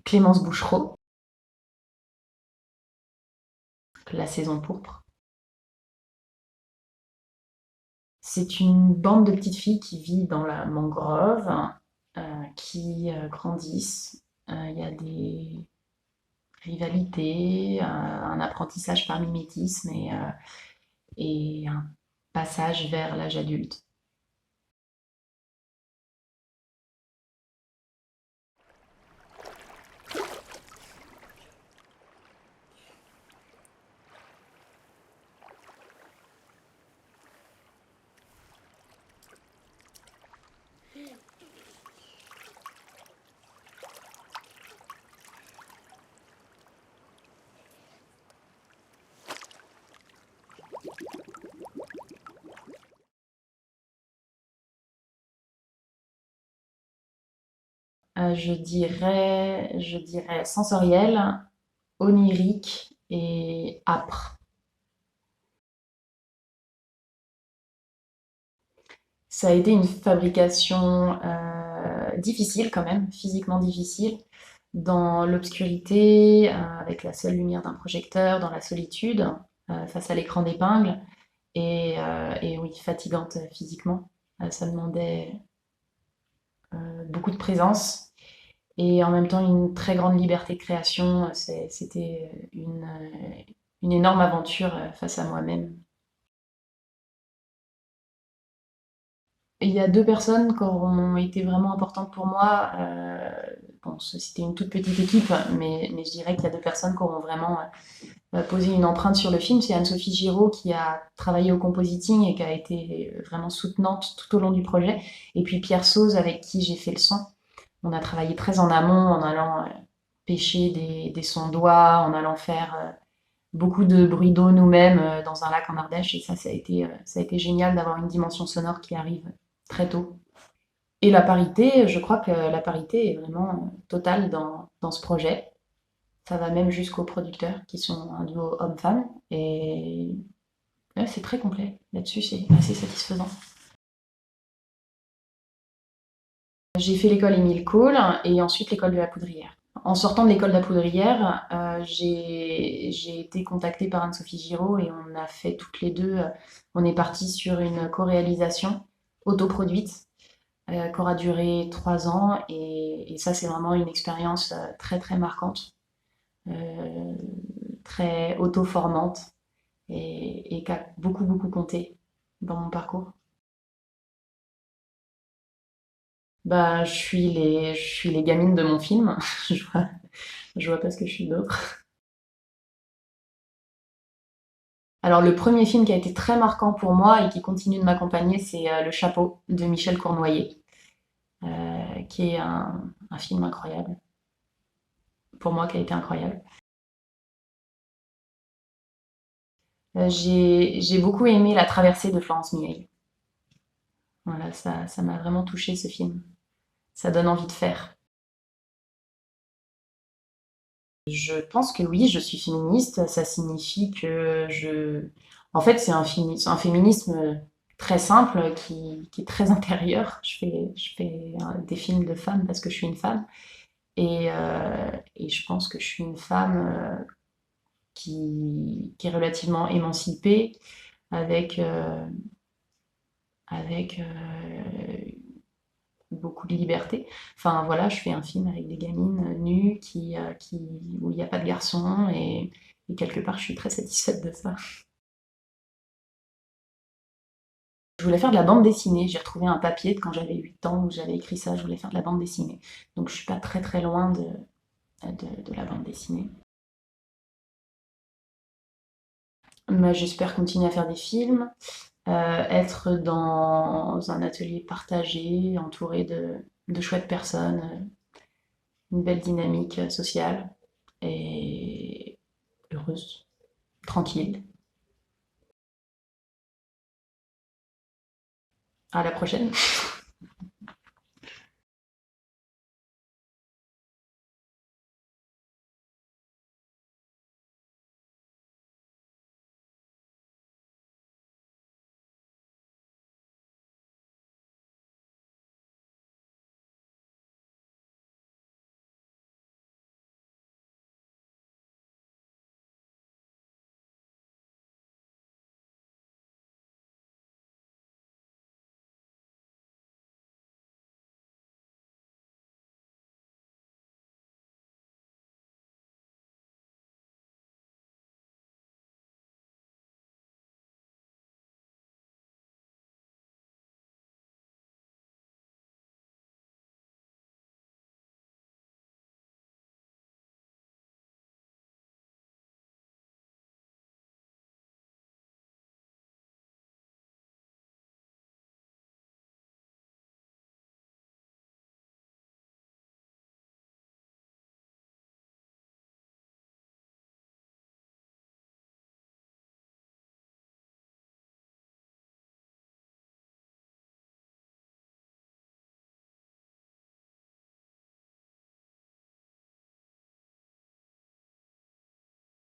Clémence Bouchereau, La saison pourpre. C'est une bande de petites filles qui vit dans la mangrove, qui grandissent. Il y a des rivalités, un apprentissage par mimétisme et un passage vers l'âge adulte. Je dirais sensoriel, onirique et âpre. Ça a été une fabrication difficile quand même, physiquement difficile, dans l'obscurité, avec la seule lumière d'un projecteur, dans la solitude, face à l'écran d'épingle, et oui, fatigante physiquement. Ça demandait beaucoup de présence et en même temps une très grande liberté de création. C'était une énorme aventure face à moi-même. Il y a deux personnes qui ont été vraiment importantes pour moi. Bon, c'était une toute petite équipe, mais je dirais qu'il y a deux personnes qui auront vraiment posé une empreinte sur le film. C'est Anne-Sophie Giraud qui a travaillé au compositing et qui a été vraiment soutenante tout au long du projet. Et puis Pierre Sauz avec qui j'ai fait le son. On a travaillé très en amont en allant pêcher des sons d'oie, en allant faire beaucoup de bruit d'eau nous-mêmes dans un lac en Ardèche. Et ça a été génial d'avoir une dimension sonore qui arrive très tôt. Et la parité, je crois que la parité est vraiment totale dans ce projet. Ça va même jusqu'aux producteurs qui sont un duo homme-femme. Et ouais, c'est très complet. Là-dessus, c'est assez satisfaisant. J'ai fait l'école Émile Cole et ensuite l'école de la Poudrière. En sortant de l'école de la Poudrière, j'ai été contactée par Anne-Sophie Giraud et on a fait toutes les deux, on est parti sur une co-réalisation autoproduite qui aura duré 3 ans et ça c'est vraiment une expérience très très marquante, euh, très auto-formante et qui a beaucoup beaucoup compté dans mon parcours. Bah, je suis les gamines de mon film. Je vois pas ce que je suis d'autre. Alors, le premier film qui a été très marquant pour moi et qui continue de m'accompagner, c'est Le Chapeau de Michel Cournoyer, qui est un film incroyable. Pour moi, qui a été incroyable. J'ai beaucoup aimé La Traversée de Florence Mireille. Voilà, ça m'a vraiment touché ce film. Ça donne envie de faire. Je pense que oui, je suis féministe. Ça signifie que En fait, c'est un féminisme très simple qui est très intérieur. Je fais des films de femmes parce que je suis une femme. Et je pense que je suis une femme qui est relativement émancipée, avec, avec beaucoup de liberté. Enfin voilà, je fais un film avec des gamines nues où il n'y a pas de garçons et quelque part je suis très satisfaite de ça. Je voulais faire de la bande dessinée, j'ai retrouvé un papier de quand j'avais 8 ans où j'avais écrit ça, je voulais faire de la bande dessinée. Donc je suis pas très très loin de la bande dessinée. Mais j'espère continuer à faire des films, être dans un atelier partagé, entouré de chouettes personnes, une belle dynamique sociale et heureuse, tranquille. À la prochaine.